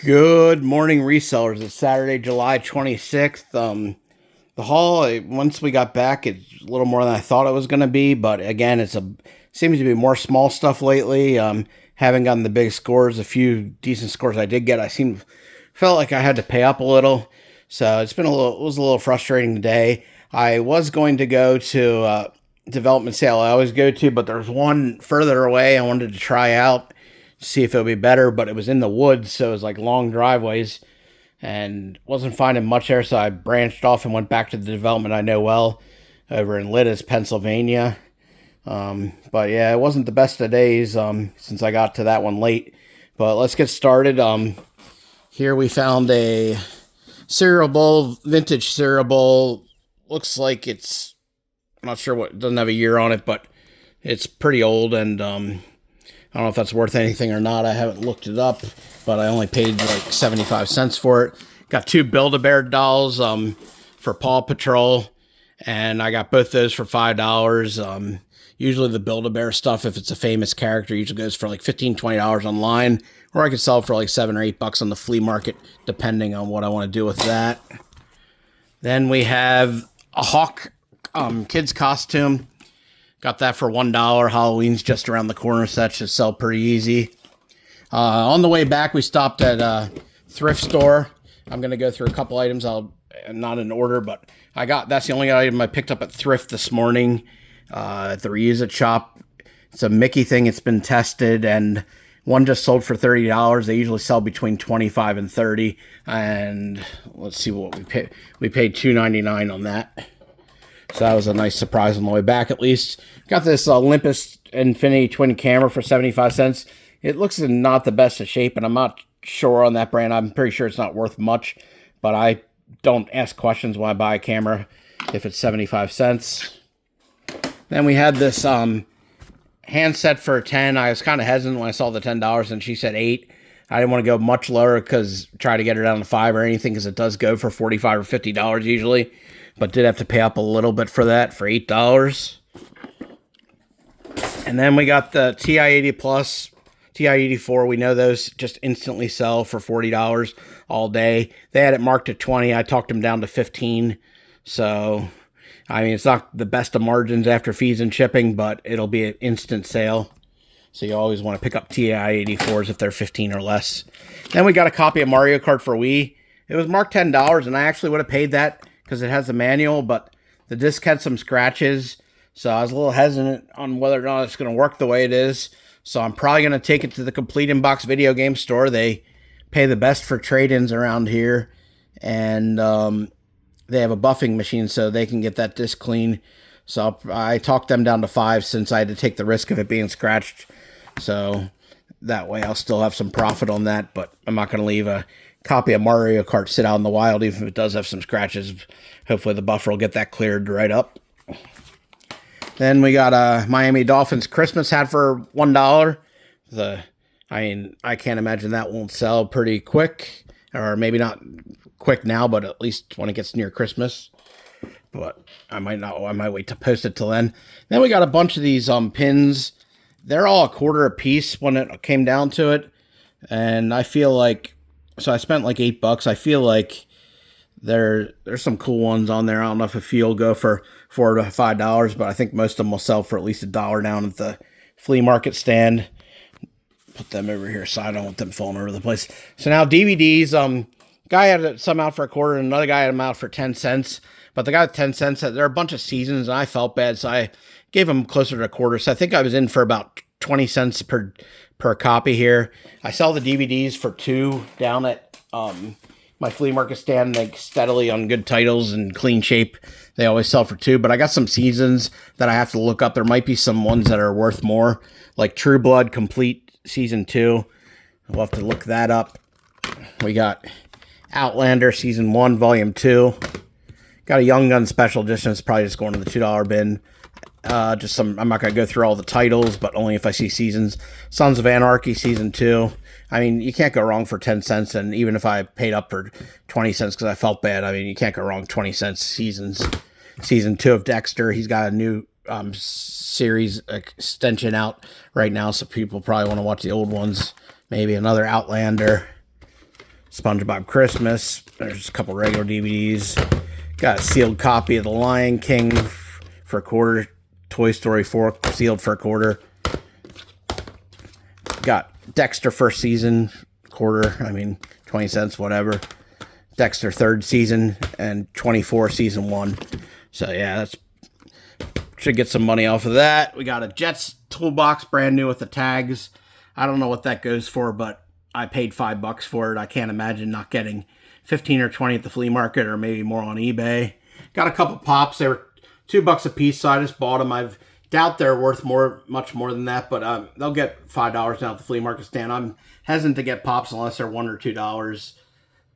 Good morning, resellers. It's Saturday, July 26th. The haul, once we got back, it's a little more than I thought it was going to be, but again, seems to be more small stuff lately. Haven't gotten the big scores. A few decent scores I did get, felt like I had to pay up a little, so it was a little frustrating today. I was going to go to development sale I always go to, but there's one further away I wanted to try out, see if it would be better, but it was in the woods, so it was like long driveways and wasn't finding much there, so I branched off and went back to the development I know well over in Littis, Pennsylvania. But yeah, it wasn't the best of days since I got to that one late. But let's get started. Here we found a cereal bowl, vintage cereal bowl. Looks like I'm not sure what, doesn't have a year on it, but it's pretty old, and I don't know if that's worth anything or not. I haven't looked it up, but I only paid like 75 cents for it. Got two Build-A-Bear dolls for Paw Patrol, and I got both those for $5. Usually the Build-A-Bear stuff, if it's a famous character, usually goes for like $15, $20 online, or I could sell it for like $7 or $8 on the flea market, depending on what I want to do with that. Then we have a Hawk kid's costume. Got that for $1. Halloween's just around the corner, so that should sell pretty easy. On the way back, we stopped at a thrift store. I'm going to go through a couple items. Not in order, but that's the only item I picked up at thrift this morning at the reuse it shop. It's a Mickey thing. It's been tested, and one just sold for $30. They usually sell between $25 and $30. And let's see what we paid. We paid $2.99 on that. So that was a nice surprise on the way back, at least. Got this Olympus Infinity Twin camera for 75 cents. It looks in not the best of shape, and I'm not sure on that brand. I'm pretty sure it's not worth much, but I don't ask questions when I buy a camera if it's 75 cents. Then we had this handset for 10. I was kind of hesitant when I saw the $10, and she said 8. I didn't want to go much lower because try to get her down to 5 or anything, because it does go for $45 or $50 usually. But did have to pay up a little bit for that, for $8. And then we got the TI-80 Plus, TI-84. We know those just instantly sell for $40 all day. They had it marked at 20. I talked them down to 15. So, I mean, it's not the best of margins after fees and shipping, but it'll be an instant sale. So you always want to pick up TI-84s if they're 15 or less. Then we got a copy of Mario Kart for Wii. It was marked $10, and I actually would have paid that because it has a manual, but the disc had some scratches, so I was a little hesitant on whether or not it's going to work the way it is. So I'm probably going to take it to the Complete Inbox video game store. They pay the best for trade-ins around here, and they have a buffing machine, so they can get that disc clean. So I talked them down to 5 since I had to take the risk of it being scratched. So that way I'll still have some profit on that, but I'm not going to leave a copy of Mario Kart sit out in the wild, even if it does have some scratches. Hopefully the buffer will get that cleared right up. Then we got a Miami Dolphins Christmas hat for $1. I can't imagine that won't sell pretty quick, or maybe not quick now, but at least when it gets near Christmas. But I might wait to post it till then. Then we got a bunch of these pins. They're all $0.25 a piece when it came down to it, and I feel like, so I spent like $8. I feel like there's some cool ones on there. I don't know if a few will go for $4 to $5, but I think most of them will sell for at least $1 down at the flea market stand. Put them over here so I don't want them falling over the place. So now DVDs, guy had some out for $0.25, and another guy had them out for 10 cents. But the guy with 10 cents said there are a bunch of seasons, and I felt bad, so I gave him closer to $0.25. So I think I was in for about 20 cents per copy here. I sell the DVDs for $2 down at my flea market stand. They steadily, on good titles and clean shape, they always sell for $2. But I got some seasons that I have to look up. There might be some ones that are worth more, like True Blood Complete Season 2. We'll have to look that up. We got Outlander Season 1, Volume 2. Got a Young Gun Special Edition. It's probably just going to the $2 bin. I'm not going to go through all the titles, but only if I see seasons. Sons of Anarchy Season 2. I mean, you can't go wrong for 10 cents, and even if I paid up for 20 cents because I felt bad, I mean, you can't go wrong 20 cents seasons. Season 2 of Dexter. He's got a new series extension out right now, so people probably want to watch the old ones. Maybe another Outlander. SpongeBob Christmas. There's a couple regular DVDs. Got a sealed copy of The Lion King for a quarter. Toy Story 4 sealed for a quarter. Got Dexter first season, quarter. 20 cents, whatever. Dexter third season and 24 season 1. So yeah, that's should get some money off of that. We got a Jets toolbox, brand new with the tags. I don't know what that goes for, but I paid $5 for it. I can't imagine not getting 15 or 20 at the flea market, or maybe more on eBay. Got a couple pops. They were $2 a piece, so I just bought them. I doubt they're worth much more than that, but they'll get $5 now at the flea market stand. I'm hesitant to get pops unless they're $1 or $2.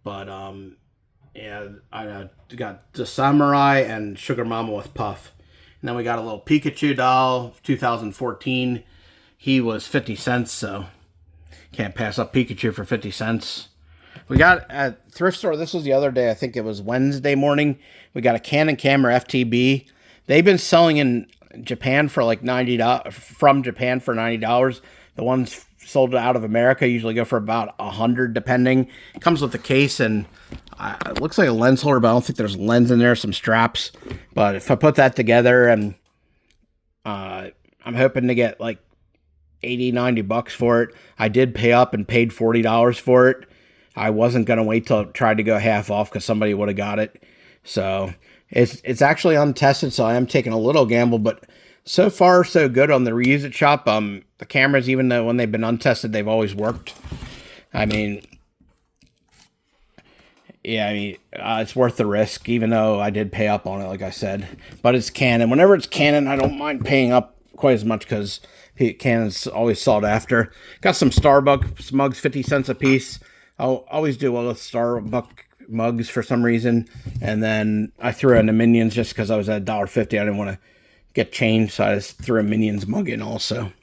But yeah, I got the Samurai and Sugar Mama with Puff. And then we got a little Pikachu doll, 2014. He was 50 cents, so can't pass up Pikachu for 50 cents. We got at thrift store, this was the other day, I think it was Wednesday morning, we got a Canon camera FTB. They've been selling in Japan for like $90, from Japan for $90. The ones sold out of America usually go for about $100 depending. It comes with the case, and it looks like a lens holder, but I don't think there's a lens in there, some straps. But if I put that together, and I'm hoping to get like $80-$90 for it. I did pay up and paid $40 for it. I wasn't going to wait till it tried to go half off because somebody would have got it. So it's actually untested, so I am taking a little gamble, but so far so good on the Reuse It shop. The cameras, even though when they've been untested, they've always worked. It's worth the risk, even though I did pay up on it, like I said. But it's Canon. Whenever it's Canon, I don't mind paying up quite as much because Canon's always sought after. Got some Starbucks mugs, 50 cents a piece. I'll always do well with Starbucks mugs for some reason. And then I threw in the Minions just because I was at $1.50. I didn't want to get change, so I just threw a Minions mug in also.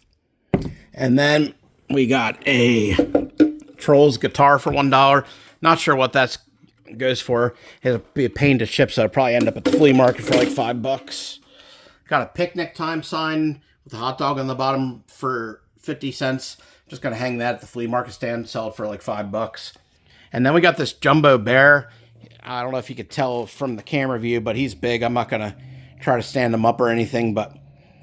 And then we got a Trolls guitar for $1. Not sure what that goes for. It'll be a pain to ship, so I'll probably end up at the flea market for like $5. Got a picnic time sign with a hot dog on the bottom for 50 cents. Just going to hang that at the flea market stand, sell it for like $5. And then we got this jumbo bear. I don't know if you could tell from the camera view, but he's big. I'm not going to try to stand him up or anything,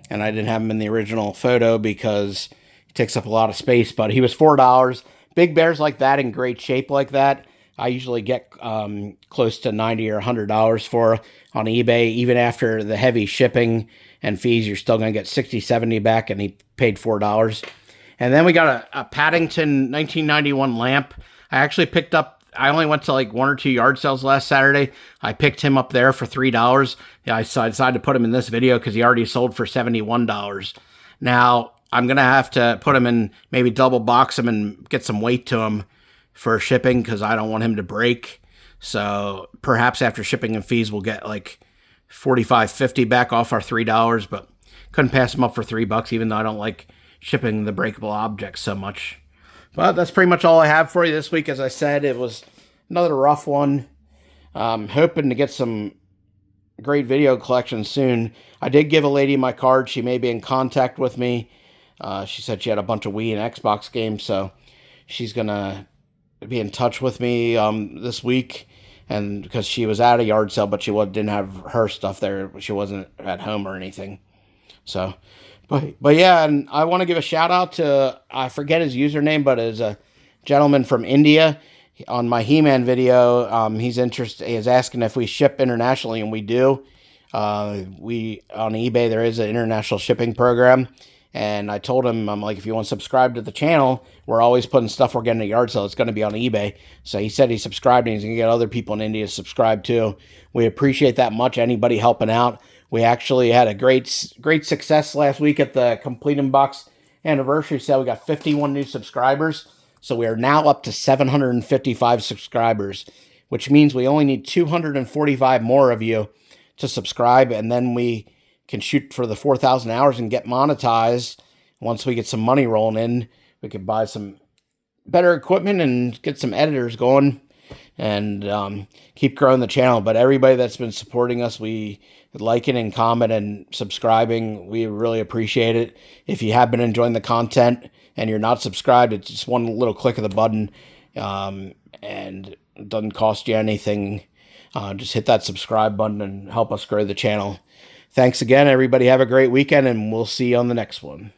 and I didn't have him in the original photo because he takes up a lot of space, but he was $4. Big bears like that in great shape like that, I usually get close to $90 or $100 for on eBay. Even after the heavy shipping and fees, you're still going to get $60-$70 back, and he paid $4. And then we got a Paddington 1991 lamp. I actually picked up, I only went to like 1 or 2 yard sales last Saturday. I picked him up there for $3. Yeah, I decided to put him in this video because he already sold for $71. Now, I'm going to have to put him in, maybe double box him and get some weight to him for shipping because I don't want him to break. So perhaps after shipping and fees, we'll get like $45-$50 back off our $3, but couldn't pass him up for $3, even though I don't like shipping the breakable objects so much. But that's pretty much all I have for you this week. As I said, it was another rough one. Hoping to get some great video collections soon. I did give a lady my card. She may be in contact with me. She said she had a bunch of Wii and Xbox games, so she's going to be in touch with me this week. And because she was at a yard sale, but she didn't have her stuff there. She wasn't at home or anything. So, but yeah, and I want to give a shout out to, I forget his username, but it's a gentleman from India. On my He-Man video, he's asking if we ship internationally, and we do. We on eBay, there is an international shipping program. And I told him, I'm like, if you want to subscribe to the channel, we're always putting stuff we're getting at yard sale. It's going to be on eBay. So he said he subscribed, and he's going to get other people in India to subscribe too. We appreciate that much. Anybody helping out. We actually had a great success last week at the Complete Unbox anniversary sale. We got 51 new subscribers. So we are now up to 755 subscribers, which means we only need 245 more of you to subscribe, and then we can shoot for the 4,000 hours and get monetized. Once we get some money rolling in, we can buy some better equipment and get some editors going and keep growing the channel. But everybody that's been supporting us, we liking and comment and subscribing, we really appreciate it. If you have been enjoying the content and you're not subscribed, it's just one little click of the button and it doesn't cost you anything. Just hit that subscribe button and help us grow the channel. Thanks again, everybody. Have a great weekend, and we'll see you on the next one.